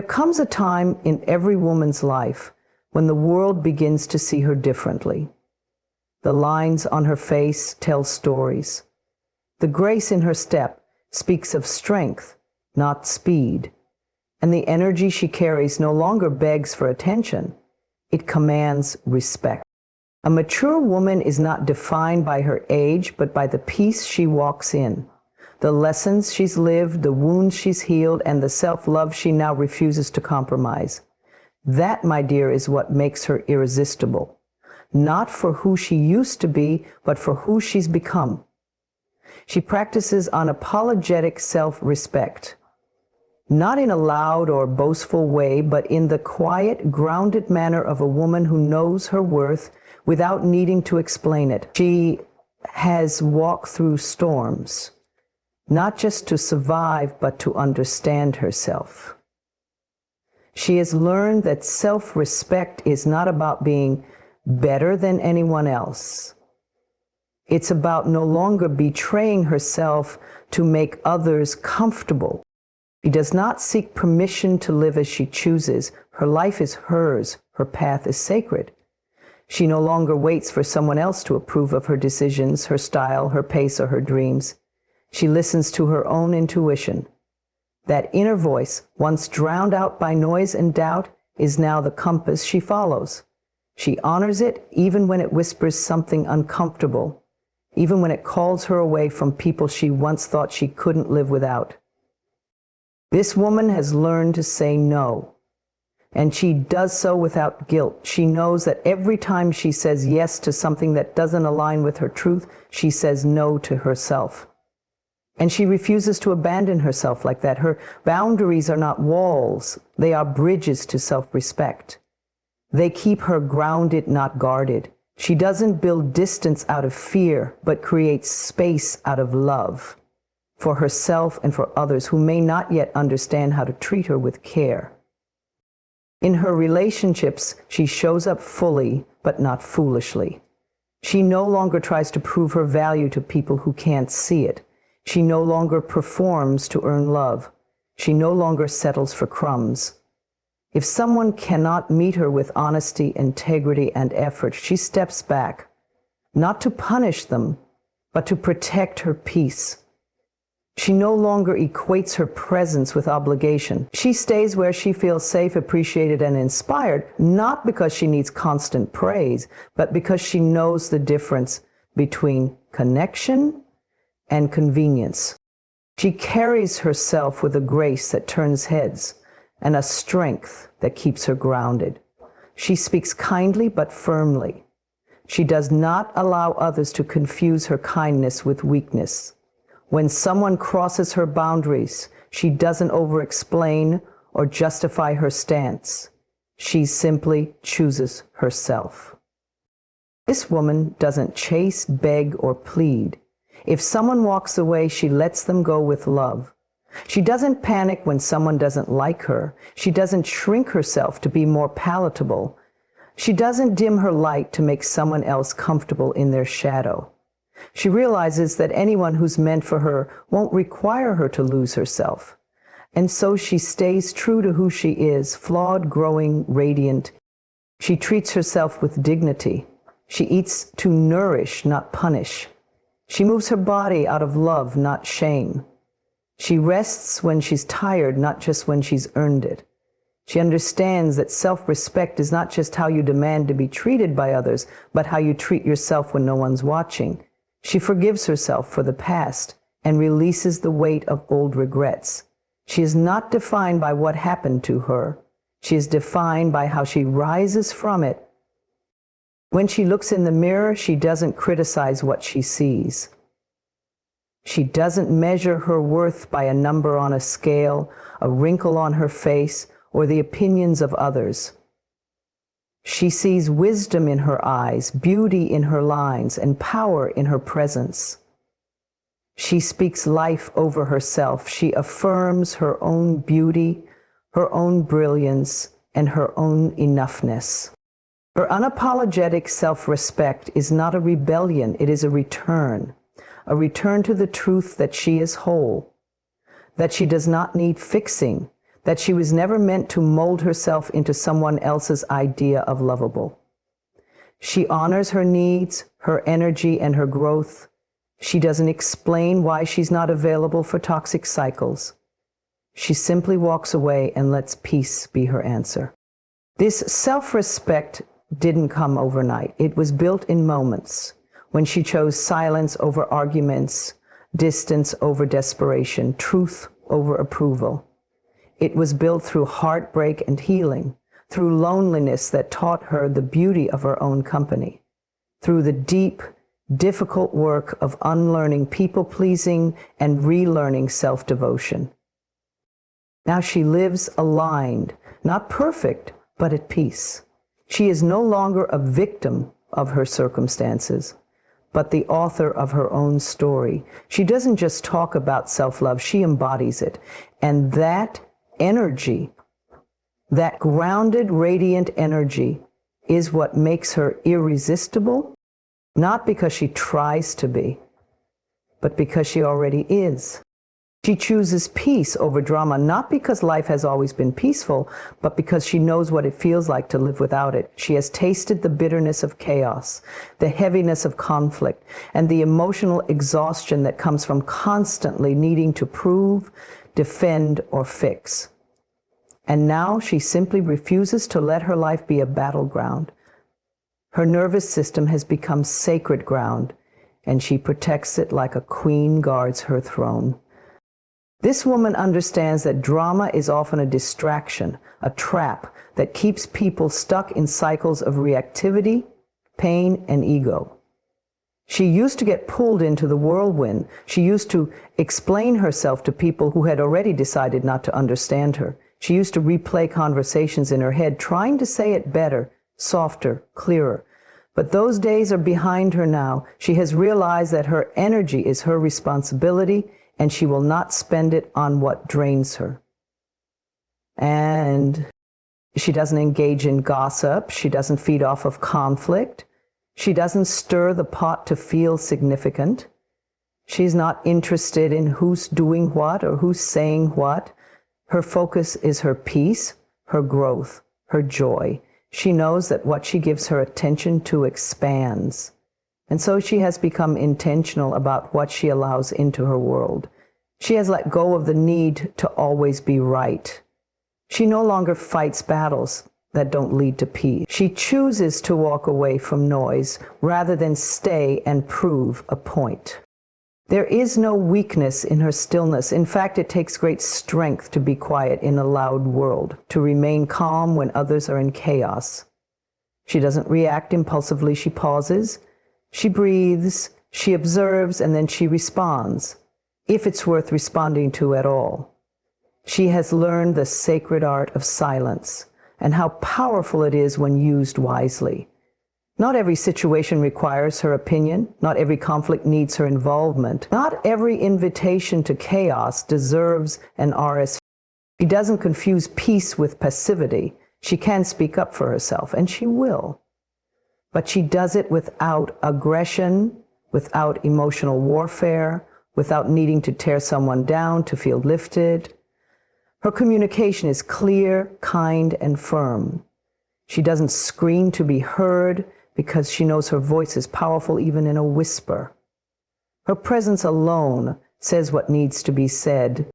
comes a time in every woman's life when the world begins to see her differently. The lines on her face tell stories. The grace in her step speaks of strength, not speed. And the energy she carries no longer begs for attention. It commands respect. A mature woman is not defined by her age, but by the peace she walks in, the lessons she's lived, the wounds she's healed, and the self-love she now refuses to compromise. That, my dear, is what makes her irresistible. Not for who she used to be, but for who she's become. She practices unapologetic self-respect. Not in a loud or boastful way, but in the quiet, grounded manner of a woman who knows her worth without needing to explain it. She has walked through storms, not just to survive, but to understand herself. She has learned that self-respect is not about being better than anyone else. It's about no longer betraying herself to make others comfortable. She does not seek permission to live as she chooses. Her life is hers. Her path is sacred. She no longer waits for someone else to approve of her decisions, her style, her pace, or her dreams. She listens to her own intuition. That inner voice, once drowned out by noise and doubt, is now the compass she follows. She honors it even when it whispers something uncomfortable, even when it calls her away from people she once thought she couldn't live without. This woman has learned to say no, and she does so without guilt. She knows that every time she says yes to something that doesn't align with her truth, she says no to herself. And she refuses to abandon herself like that. Her boundaries are not walls. They are bridges to self-respect. They keep her grounded, not guarded. She doesn't build distance out of fear, but creates space out of love for herself and for others who may not yet understand how to treat her with care. In her relationships, she shows up fully, but not foolishly. She no longer tries to prove her value to people who can't see it. She no longer performs to earn love. She no longer settles for crumbs. If someone cannot meet her with honesty, integrity, and effort, she steps back, not to punish them, but to protect her peace. She no longer equates her presence with obligation. She stays where she feels safe, appreciated, and inspired, not because she needs constant praise, but because she knows the difference between connection and convenience. She carries herself with a grace that turns heads and a strength that keeps her grounded. She speaks kindly but firmly. She does not allow others to confuse her kindness with weakness. When someone crosses her boundaries, she doesn't over-explain or justify her stance. She simply chooses herself. This woman doesn't chase, beg, or plead. If someone walks away, she lets them go with love. She doesn't panic when someone doesn't like her. She doesn't shrink herself to be more palatable. She doesn't dim her light to make someone else comfortable in their shadow. She realizes that anyone who's meant for her won't require her to lose herself. And so she stays true to who she is, flawed, growing, radiant. She treats herself with dignity. She eats to nourish, not punish. She moves her body out of love, not shame. She rests when she's tired, not just when she's earned it. She understands that self-respect is not just how you demand to be treated by others, but how you treat yourself when no one's watching. She forgives herself for the past and releases the weight of old regrets. She is not defined by what happened to her. She is defined by how she rises from it. When she looks in the mirror, she doesn't criticize what she sees. She doesn't measure her worth by a number on a scale, a wrinkle on her face, or the opinions of others. She sees wisdom in her eyes, beauty in her lines, and power in her presence. She speaks life over herself. She affirms her own beauty, her own brilliance, and her own enoughness. Her unapologetic self-respect is not a rebellion, it is a return to the truth that she is whole, that she does not need fixing, that she was never meant to mold herself into someone else's idea of lovable. She honors her needs, her energy, and her growth. She doesn't explain why she's not available for toxic cycles. She simply walks away and lets peace be her answer. This self-respect didn't come overnight. It was built in moments, when she chose silence over arguments, distance over desperation, truth over approval. It was built through heartbreak and healing, through loneliness that taught her the beauty of her own company, through the deep, difficult work of unlearning people-pleasing and relearning self-devotion. Now she lives aligned, not perfect, but at peace. She is no longer a victim of her circumstances, but the author of her own story. She doesn't just talk about self-love, she embodies it. And that energy, that grounded, radiant energy, is what makes her irresistible, not because she tries to be, but because she already is. She chooses peace over drama, not because life has always been peaceful, but because she knows what it feels like to live without it. She has tasted the bitterness of chaos, the heaviness of conflict, and the emotional exhaustion that comes from constantly needing to prove, defend, or fix. And now she simply refuses to let her life be a battleground. Her nervous system has become sacred ground, and she protects it like a queen guards her throne. This woman understands that drama is often a distraction, a trap that keeps people stuck in cycles of reactivity, pain, and ego. She used to get pulled into the whirlwind. She used to explain herself to people who had already decided not to understand her. She used to replay conversations in her head, trying to say it better, softer, clearer. But those days are behind her now. She has realized that her energy is her responsibility, and she will not spend it on what drains her. And she doesn't engage in gossip. She doesn't feed off of conflict. She doesn't stir the pot to feel significant. She's not interested in who's doing what or who's saying what. Her focus is her peace, her growth, her joy. She knows that what she gives her attention to expands. And so she has become intentional about what she allows into her world. She has let go of the need to always be right. She no longer fights battles that don't lead to peace. She chooses to walk away from noise rather than stay and prove a point. There is no weakness in her stillness. In fact, it takes great strength to be quiet in a loud world, to remain calm when others are in chaos. She doesn't react impulsively. She pauses. She breathes, she observes, and then she responds, if it's worth responding to at all. She has learned the sacred art of silence and how powerful it is when used wisely. Not every situation requires her opinion. Not every conflict needs her involvement. Not every invitation to chaos deserves an RSV. She doesn't confuse peace with passivity. She can speak up for herself, and she will. But she does it without aggression, without emotional warfare, without needing to tear someone down to feel lifted. Her communication is clear, kind, and firm. She doesn't scream to be heard because she knows her voice is powerful even in a whisper. Her presence alone says what needs to be said.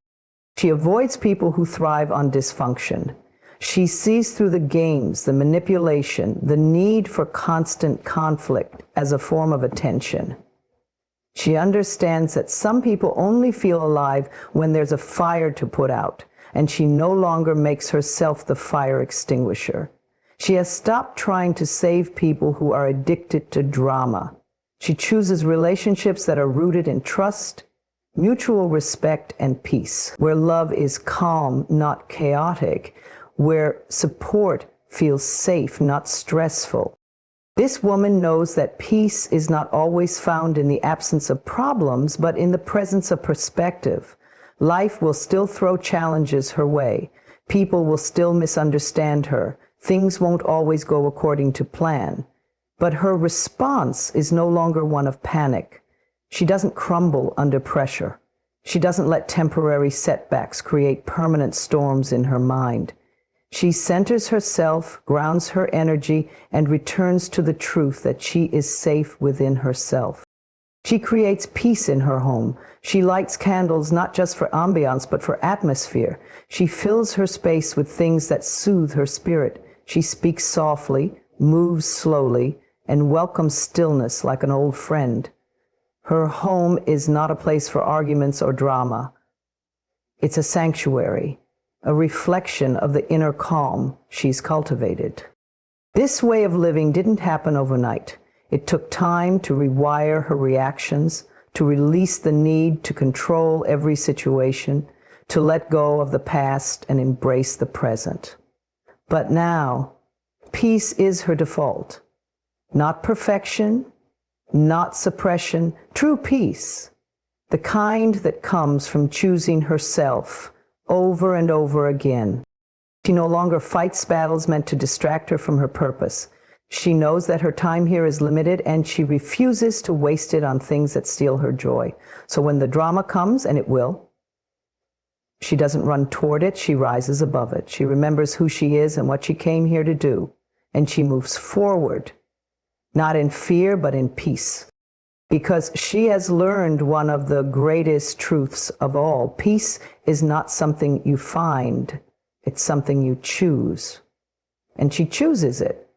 She avoids people who thrive on dysfunction. She sees through the games, the manipulation, the need for constant conflict as a form of attention. She understands that some people only feel alive when there's a fire to put out, and she no longer makes herself the fire extinguisher. She has stopped trying to save people who are addicted to drama. She chooses relationships that are rooted in trust, mutual respect, and peace, where love is calm, not chaotic, where support feels safe, not stressful. This woman knows that peace is not always found in the absence of problems, but in the presence of perspective. Life will still throw challenges her way. People will still misunderstand her. Things won't always go according to plan. But her response is no longer one of panic. She doesn't crumble under pressure. She doesn't let temporary setbacks create permanent storms in her mind. She centers herself, grounds her energy, and returns to the truth that she is safe within herself. She creates peace in her home. She lights candles not just for ambiance, but for atmosphere. She fills her space with things that soothe her spirit. She speaks softly, moves slowly, and welcomes stillness like an old friend. Her home is not a place for arguments or drama. It's a sanctuary, a reflection of the inner calm she's cultivated. This way of living didn't happen overnight. It took time to rewire her reactions, to release the need to control every situation, to let go of the past and embrace the present. But now, peace is her default. Not perfection, not suppression, true peace. The kind that comes from choosing herself over and over again. She no longer fights battles meant to distract her from her purpose. She knows that her time here is limited, and she refuses to waste it on things that steal her joy. So when the drama comes, and it will, she doesn't run toward it, she rises above it. She remembers who she is and what she came here to do, and she moves forward, not in fear, but in peace. Because she has learned one of the greatest truths of all. Peace is not something you find, it's something you choose. And she chooses it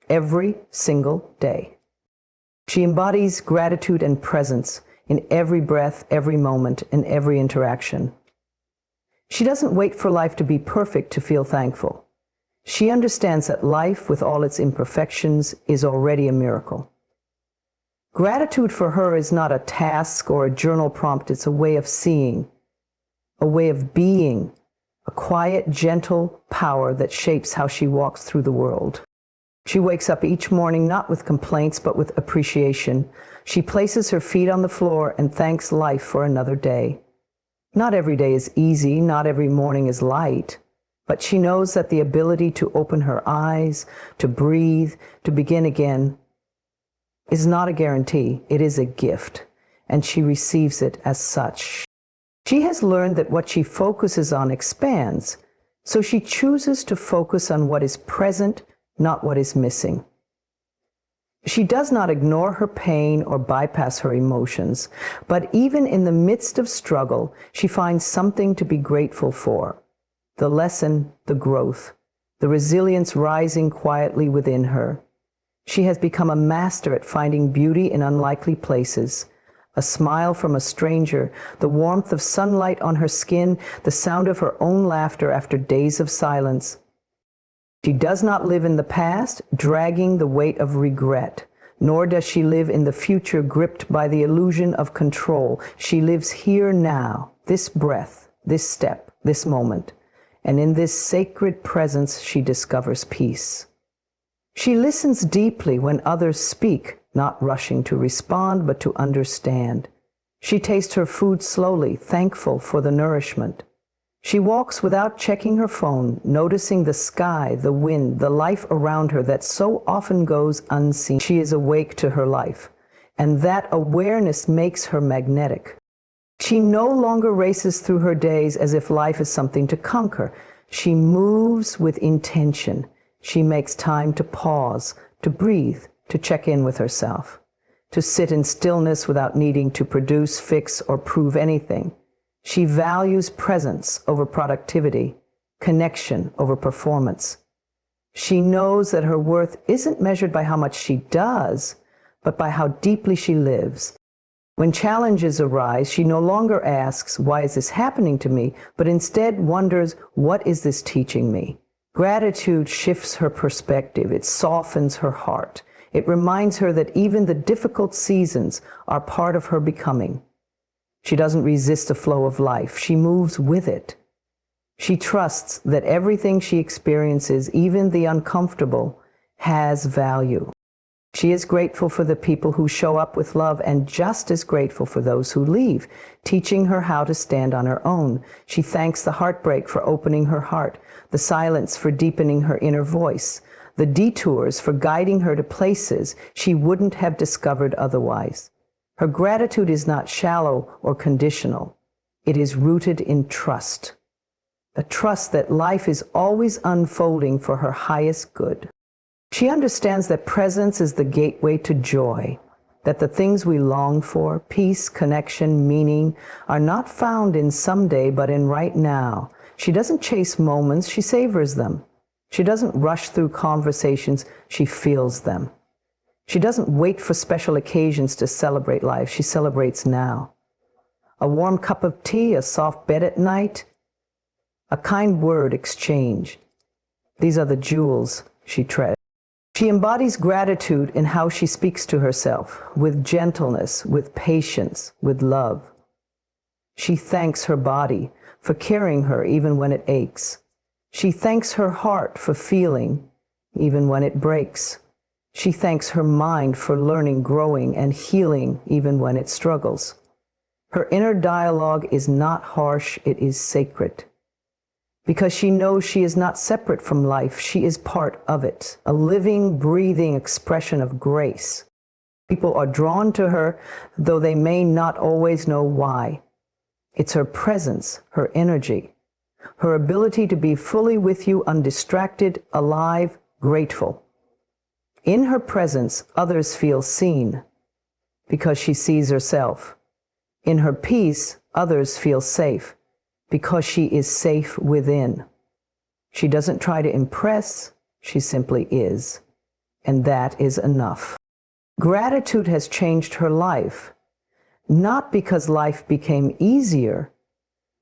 every single day. She embodies gratitude and presence in every breath, every moment, and every interaction. She doesn't wait for life to be perfect to feel thankful. She understands that life, with all its imperfections, is already a miracle. Gratitude for her is not a task or a journal prompt. It's a way of seeing, a way of being, a quiet, gentle power that shapes how she walks through the world. She wakes up each morning not with complaints, but with appreciation. She places her feet on the floor and thanks life for another day. Not every day is easy, not every morning is light, but she knows that the ability to open her eyes, to breathe, to begin again, is not a guarantee, it is a gift, and she receives it as such. She has learned that what she focuses on expands, so she chooses to focus on what is present, not what is missing. She does not ignore her pain or bypass her emotions, but even in the midst of struggle, she finds something to be grateful for. The lesson, the growth, the resilience rising quietly within her. She has become a master at finding beauty in unlikely places. A smile from a stranger, the warmth of sunlight on her skin, the sound of her own laughter after days of silence. She does not live in the past, dragging the weight of regret, nor does she live in the future gripped by the illusion of control. She lives here now, this breath, this step, this moment, and in this sacred presence she discovers peace. She listens deeply when others speak, not rushing to respond, but to understand. She tastes her food slowly, thankful for the nourishment. She walks without checking her phone, noticing the sky, the wind, the life around her that so often goes unseen. She is awake to her life, and that awareness makes her magnetic. She no longer races through her days as if life is something to conquer. She moves with intention. She makes time to pause, to breathe, to check in with herself, to sit in stillness without needing to produce, fix, or prove anything. She values presence over productivity, connection over performance. She knows that her worth isn't measured by how much she does, but by how deeply she lives. When challenges arise, she no longer asks, "Why is this happening to me?" but instead wonders, "What is this teaching me?" Gratitude shifts her perspective. It softens her heart. It reminds her that even the difficult seasons are part of her becoming. She doesn't resist the flow of life. She moves with it. She trusts that everything she experiences, even the uncomfortable, has value. She is grateful for the people who show up with love and just as grateful for those who leave, teaching her how to stand on her own. She thanks the heartbreak for opening her heart, the silence for deepening her inner voice, the detours for guiding her to places she wouldn't have discovered otherwise. Her gratitude is not shallow or conditional. It is rooted in trust, a trust that life is always unfolding for her highest good. She understands that presence is the gateway to joy, that the things we long for, peace, connection, meaning, are not found in someday but in right now. She doesn't chase moments, she savors them. She doesn't rush through conversations, she feels them. She doesn't wait for special occasions to celebrate life, she celebrates now. A warm cup of tea, a soft bed at night, a kind word exchanged. These are the jewels she treasures. She embodies gratitude in how she speaks to herself, with gentleness, with patience, with love. She thanks her body for carrying her even when it aches. She thanks her heart for feeling even when it breaks. She thanks her mind for learning, growing, and healing even when it struggles. Her inner dialogue is not harsh, it is sacred. Because she knows she is not separate from life, she is part of it, a living, breathing expression of grace. People are drawn to her, though they may not always know why. It's her presence, her energy, her ability to be fully with you, undistracted, alive, grateful. In her presence, others feel seen, because she sees herself. In her peace, others feel safe, because she is safe within. She doesn't try to impress, she simply is. And that is enough. Gratitude has changed her life, not because life became easier,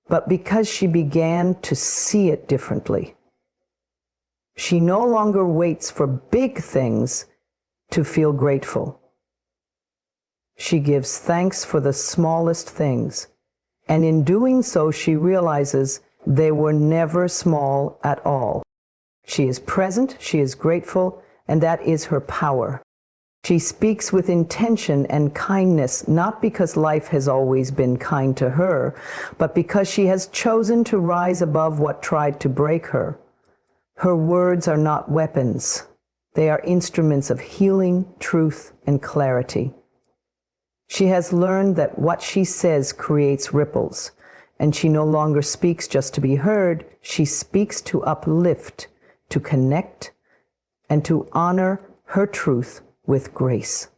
but because she began to see it differently. She no longer waits for big things to feel grateful. She gives thanks for the smallest things. And in doing so, she realizes they were never small at all. She is present, she is grateful, and that is her power. She speaks with intention and kindness, not because life has always been kind to her, but because she has chosen to rise above what tried to break her. Her words are not weapons. They are instruments of healing, truth, and clarity. She has learned that what she says creates ripples, and she no longer speaks just to be heard. She speaks to uplift, to connect, and to honor her truth with grace.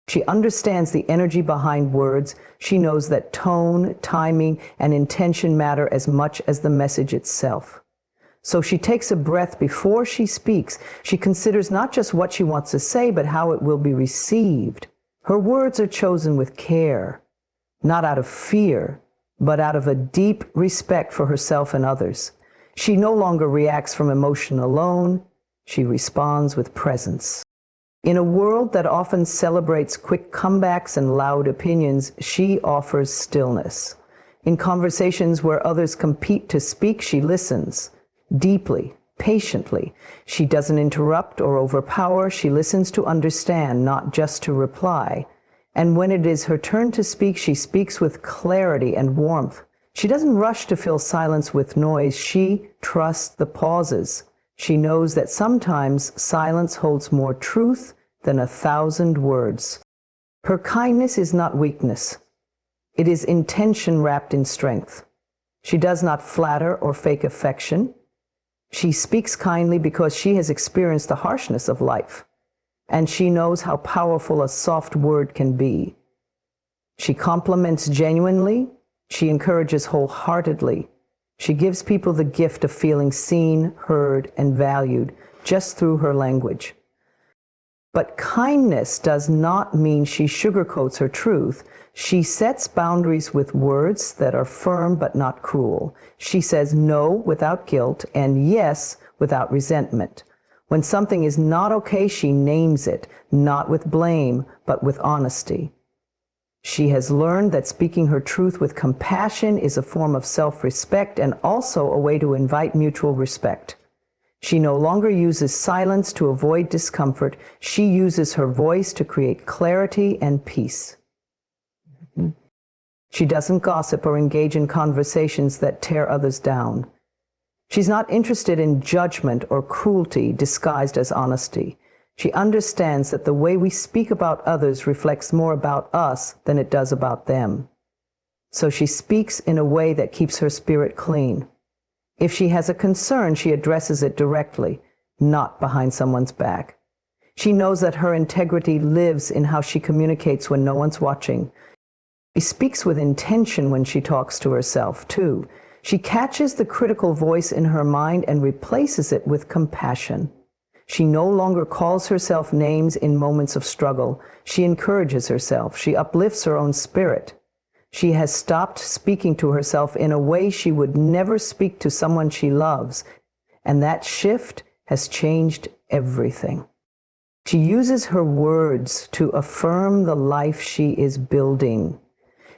She understands the energy behind words. She knows that tone, timing, and intention matter as much as the message itself. So she takes a breath before she speaks. She considers not just what she wants to say, but how it will be received. Her words are chosen with care, not out of fear, but out of a deep respect for herself and others. She no longer reacts from emotion alone. She responds with presence. In a world that often celebrates quick comebacks and loud opinions, she offers stillness. In conversations where others compete to speak, she listens deeply, patiently. She doesn't interrupt or overpower. She listens to understand, not just to reply. And when it is her turn to speak, she speaks with clarity and warmth. She doesn't rush to fill silence with noise. She trusts the pauses. She knows that sometimes silence holds more truth than 1,000 words. Her kindness is not weakness. It is intention wrapped in strength. She does not flatter or fake affection. She speaks kindly because she has experienced the harshness of life, and she knows how powerful a soft word can be. She compliments genuinely. She encourages wholeheartedly. She gives people the gift of feeling seen, heard, and valued just through her language. But kindness does not mean she sugarcoats her truth. She sets boundaries with words that are firm but not cruel. She says no without guilt and yes without resentment. When something is not okay, she names it, not with blame, but with honesty. She has learned that speaking her truth with compassion is a form of self-respect and also a way to invite mutual respect. She no longer uses silence to avoid discomfort. She uses her voice to create clarity and peace. She doesn't gossip or engage in conversations that tear others down. She's not interested in judgment or cruelty disguised as honesty. She understands that the way we speak about others reflects more about us than it does about them. So she speaks in a way that keeps her spirit clean. If she has a concern, she addresses it directly, not behind someone's back. She knows that her integrity lives in how she communicates when no one's watching. She speaks with intention when she talks to herself, too. She catches the critical voice in her mind and replaces it with compassion. She no longer calls herself names in moments of struggle. She encourages herself. She uplifts her own spirit. She has stopped speaking to herself in a way she would never speak to someone she loves, and that shift has changed everything. She uses her words to affirm the life she is building.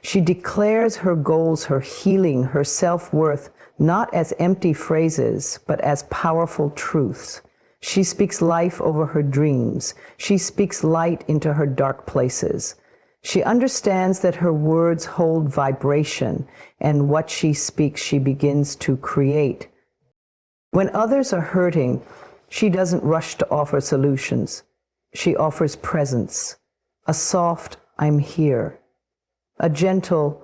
She declares her goals, her healing, her self-worth, not as empty phrases, but as powerful truths. She speaks life over her dreams. She speaks light into her dark places. She understands that her words hold vibration, and what she speaks, she begins to create. When others are hurting, she doesn't rush to offer solutions. She offers presence, a soft, "I'm here," a gentle,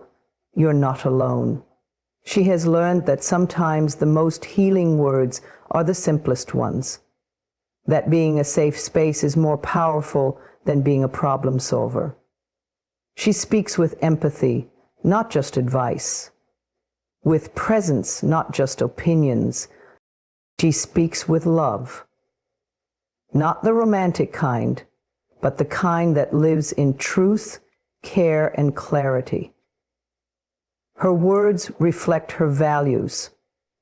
"You're not alone." She has learned that sometimes the most healing words are the simplest ones, that being a safe space is more powerful than being a problem solver. She speaks with empathy, not just advice, with presence, not just opinions. She speaks with love, not the romantic kind, but the kind that lives in truth, care, and clarity. Her words reflect her values.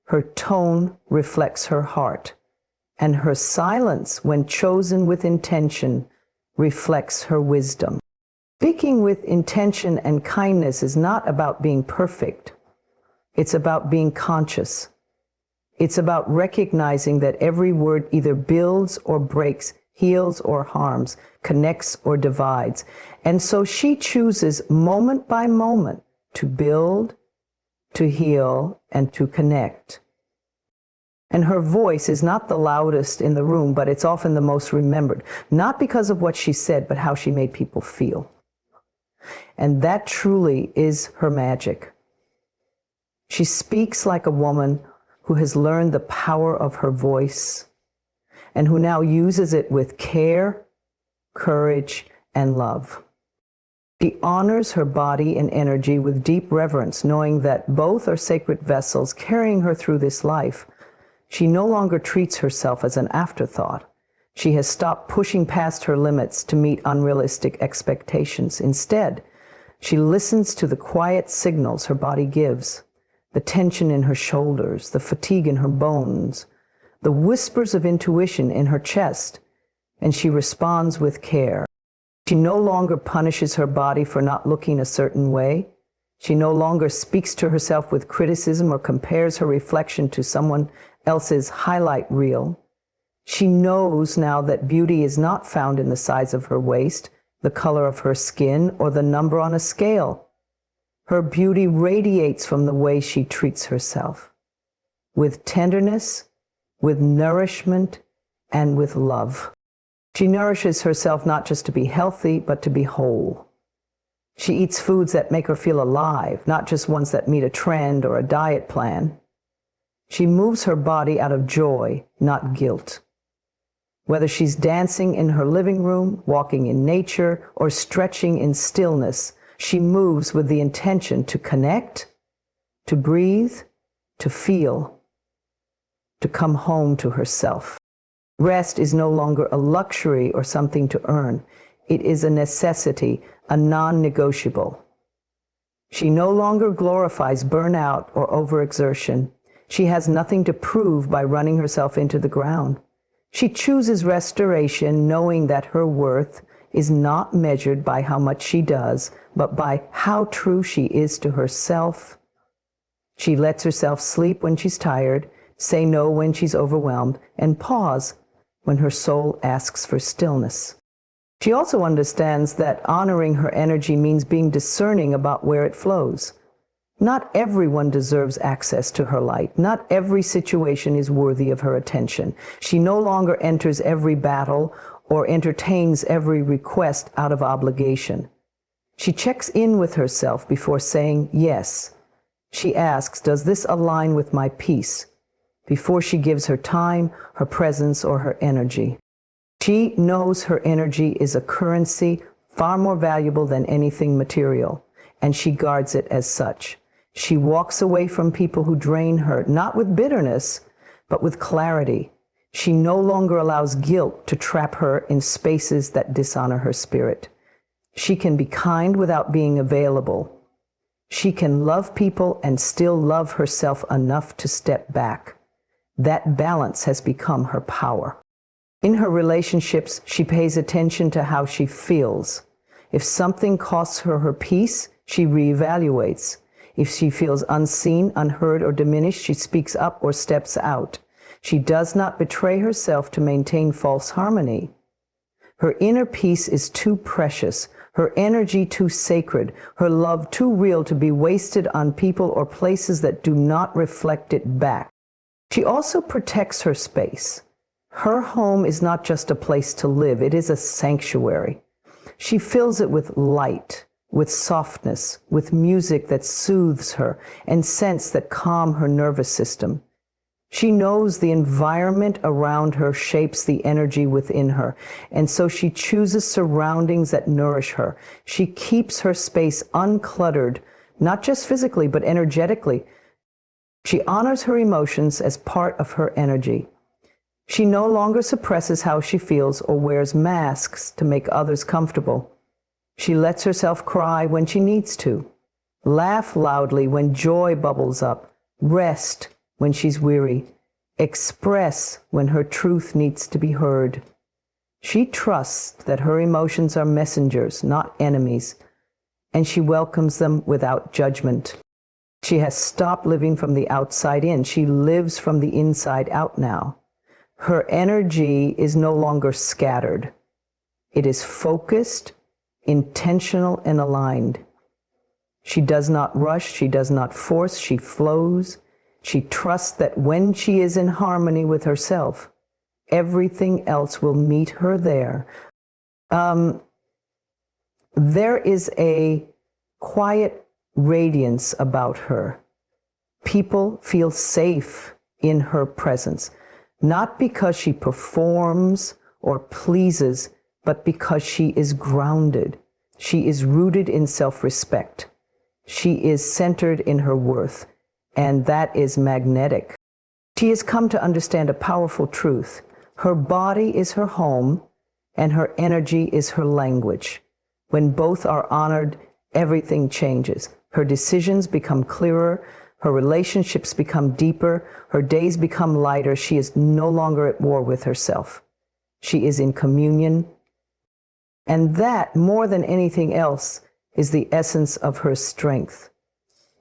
Her tone reflects her heart. And her silence, when chosen with intention, reflects her wisdom. Speaking with intention and kindness is not about being perfect. It's about being conscious. It's about recognizing that every word either builds or breaks, heals or harms, connects or divides. And so she chooses moment by moment to build, to heal, and to connect. And her voice is not the loudest in the room, but it's often the most remembered, not because of what she said, but how she made people feel. And that truly is her magic. She speaks like a woman who has learned the power of her voice and who now uses it with care, courage, and love. She honors her body and energy with deep reverence, knowing that both are sacred vessels carrying her through this life. She no longer treats herself as an afterthought. She has stopped pushing past her limits to meet unrealistic expectations. Instead, she listens to the quiet signals her body gives, the tension in her shoulders, the fatigue in her bones, the whispers of intuition in her chest, and she responds with care. She no longer punishes her body for not looking a certain way. She no longer speaks to herself with criticism or compares her reflection to someone else's highlight reel. She knows now that beauty is not found in the size of her waist, the color of her skin, or the number on a scale. Her beauty radiates from the way she treats herself, with tenderness, with nourishment, and with love. She nourishes herself not just to be healthy, but to be whole. She eats foods that make her feel alive, not just ones that meet a trend or a diet plan. She moves her body out of joy, not guilt. Whether she's dancing in her living room, walking in nature, or stretching in stillness, she moves with the intention to connect, to breathe, to feel, to come home to herself. Rest is no longer a luxury or something to earn. It is a necessity, a non-negotiable. She no longer glorifies burnout or overexertion. She has nothing to prove by running herself into the ground. She chooses restoration, knowing that her worth is not measured by how much she does, but by how true she is to herself. She lets herself sleep when she's tired, say no when she's overwhelmed, and pause when her soul asks for stillness. She also understands that honoring her energy means being discerning about where it flows. Not everyone deserves access to her light. Not every situation is worthy of her attention. She no longer enters every battle or entertains every request out of obligation. She checks in with herself before saying yes. She asks, does this align with my peace? Before she gives her time, her presence, or her energy. She knows her energy is a currency far more valuable than anything material, and she guards it as such. She walks away from people who drain her, not with bitterness, but with clarity. She no longer allows guilt to trap her in spaces that dishonor her spirit. She can be kind without being available. She can love people and still love herself enough to step back. That balance has become her power. In her relationships, she pays attention to how she feels. If something costs her her peace, she reevaluates. If she feels unseen, unheard, or diminished, she speaks up or steps out. She does not betray herself to maintain false harmony. Her inner peace is too precious, her energy too sacred, her love too real to be wasted on people or places that do not reflect it back. She also protects her space. Her home is not just a place to live, it is a sanctuary. She fills it with light, with softness, with music that soothes her, and scents that calm her nervous system. She knows the environment around her shapes the energy within her, and so she chooses surroundings that nourish her. She keeps her space uncluttered, not just physically, but energetically. She honors her emotions as part of her energy. She no longer suppresses how she feels or wears masks to make others comfortable. She lets herself cry when she needs to, laugh loudly when joy bubbles up, rest when she's weary, express when her truth needs to be heard. She trusts that her emotions are messengers, not enemies, and she welcomes them without judgment. She has stopped living from the outside in. She lives from the inside out now. Her energy is no longer scattered. It is focused, intentional, and aligned. She does not rush, she does not force, she flows. She trusts that when she is in harmony with herself, everything else will meet her there. There is a quiet radiance about her. People feel safe in her presence, not because she performs or pleases, but because she is grounded. She is rooted in self-respect. She is centered in her worth, and that is magnetic. She has come to understand a powerful truth. Her body is her home, and her energy is her language. When both are honored, everything changes. Her decisions become clearer, her relationships become deeper, her days become lighter. She is no longer at war with herself. She is in communion. And that, more than anything else, is the essence of her strength.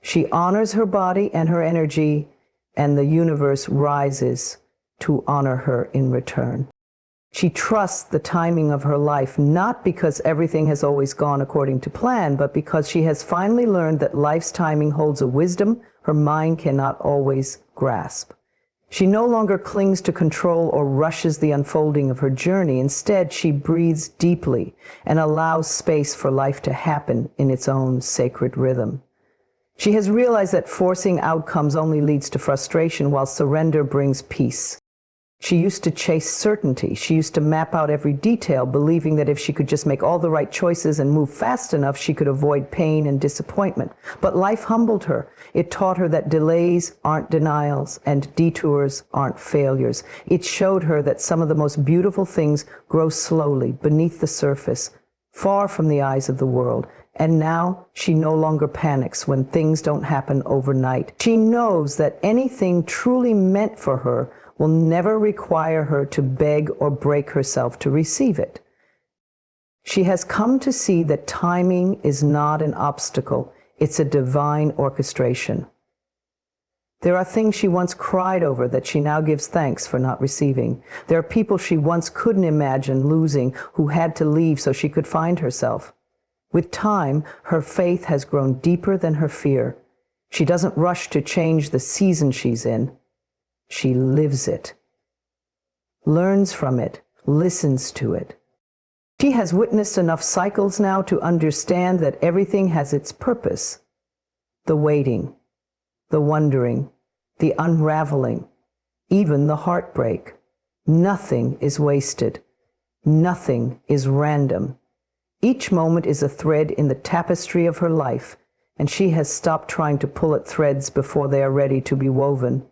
She honors her body and her energy, and the universe rises to honor her in return. She trusts the timing of her life, not because everything has always gone according to plan, but because she has finally learned that life's timing holds a wisdom her mind cannot always grasp. She no longer clings to control or rushes the unfolding of her journey. Instead, she breathes deeply and allows space for life to happen in its own sacred rhythm. She has realized that forcing outcomes only leads to frustration, while surrender brings peace. She used to chase certainty. She used to map out every detail, believing that if she could just make all the right choices and move fast enough, she could avoid pain and disappointment. But life humbled her. It taught her that delays aren't denials and detours aren't failures. It showed her that some of the most beautiful things grow slowly beneath the surface, far from the eyes of the world. And now she no longer panics when things don't happen overnight. She knows that anything truly meant for her will never require her to beg or break herself to receive it. She has come to see that timing is not an obstacle, it's a divine orchestration. There are things she once cried over that she now gives thanks for not receiving. There are people she once couldn't imagine losing who had to leave so she could find herself. With time, her faith has grown deeper than her fear. She doesn't rush to change the season she's in. She lives it, learns from it, listens to it, She has witnessed enough cycles now to understand that everything has its purpose. The waiting, the wondering, the unraveling, even the heartbreak. Nothing is wasted. Nothing is random. Each moment is a thread in the tapestry of her life, and she has stopped trying to pull at threads before they are ready to be woven.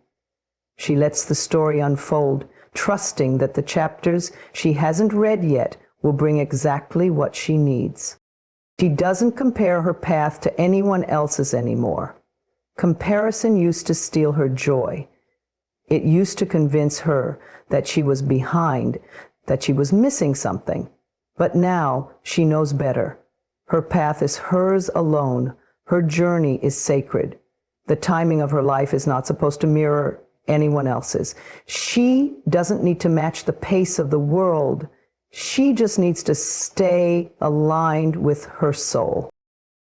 She lets the story unfold, trusting that the chapters she hasn't read yet will bring exactly what she needs. She doesn't compare her path to anyone else's anymore. Comparison used to steal her joy. It used to convince her that she was behind, that she was missing something. But now she knows better. Her path is hers alone. Her journey is sacred. The timing of her life is not supposed to mirror anyone else's. She doesn't need to match the pace of the world. She just needs to stay aligned with her soul.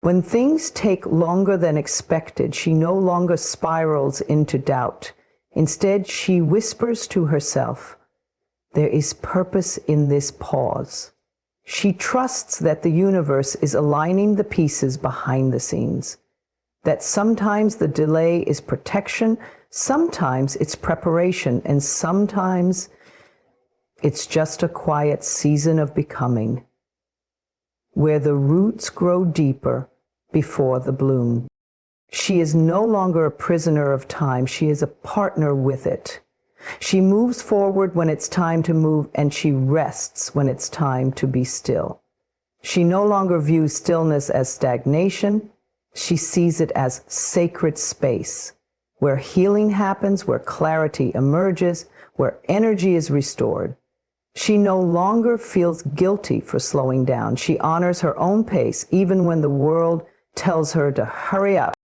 When things take longer than expected, she no longer spirals into doubt. Instead, she whispers to herself, "There is purpose in this pause." She trusts that the universe is aligning the pieces behind the scenes, that sometimes the delay is protection, sometimes it's preparation, and sometimes it's just a quiet season of becoming, where the roots grow deeper before the bloom. She is no longer a prisoner of time. She is a partner with it. She moves forward when it's time to move, and she rests when it's time to be still. She no longer views stillness as stagnation. She sees it as sacred space, where healing happens, where clarity emerges, where energy is restored. She no longer feels guilty for slowing down. She honors her own pace, even when the world tells her to hurry up.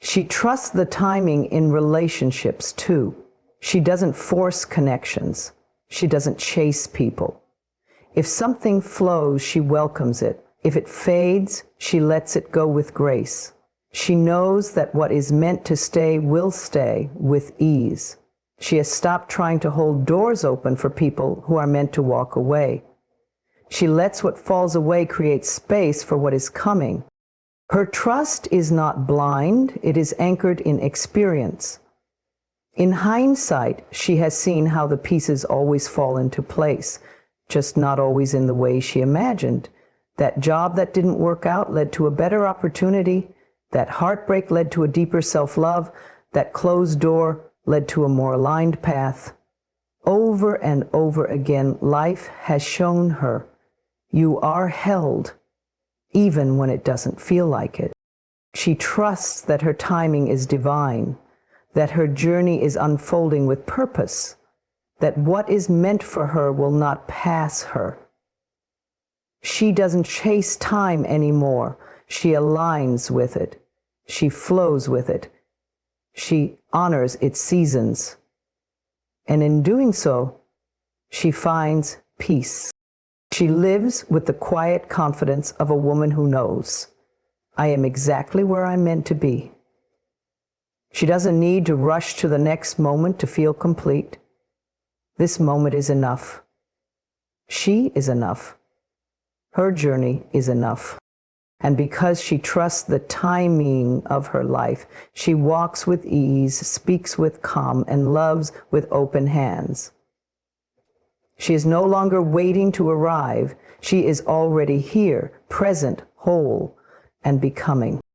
She trusts the timing in relationships, too. She doesn't force connections. She doesn't chase people. If something flows, she welcomes it. If it fades, she lets it go with grace. She knows that what is meant to stay will stay with ease. She has stopped trying to hold doors open for people who are meant to walk away. She lets what falls away create space for what is coming. Her trust is not blind, it is anchored in experience. In hindsight, she has seen how the pieces always fall into place, just not always in the way she imagined. That job that didn't work out led to a better opportunity. That heartbreak led to a deeper self-love. That closed door led to a more aligned path. Over and over again, life has shown her, you are held, even when it doesn't feel like it. She trusts that her timing is divine, that her journey is unfolding with purpose, that what is meant for her will not pass her. She doesn't chase time anymore. She aligns with it. She flows with it. She honors its seasons. And in doing so, she finds peace. She lives with the quiet confidence of a woman who knows, I am exactly where I'm meant to be. She doesn't need to rush to the next moment to feel complete. This moment is enough. She is enough. Her journey is enough. And because she trusts the timing of her life, she walks with ease, speaks with calm, and loves with open hands. She is no longer waiting to arrive. She is already here, present, whole, and becoming.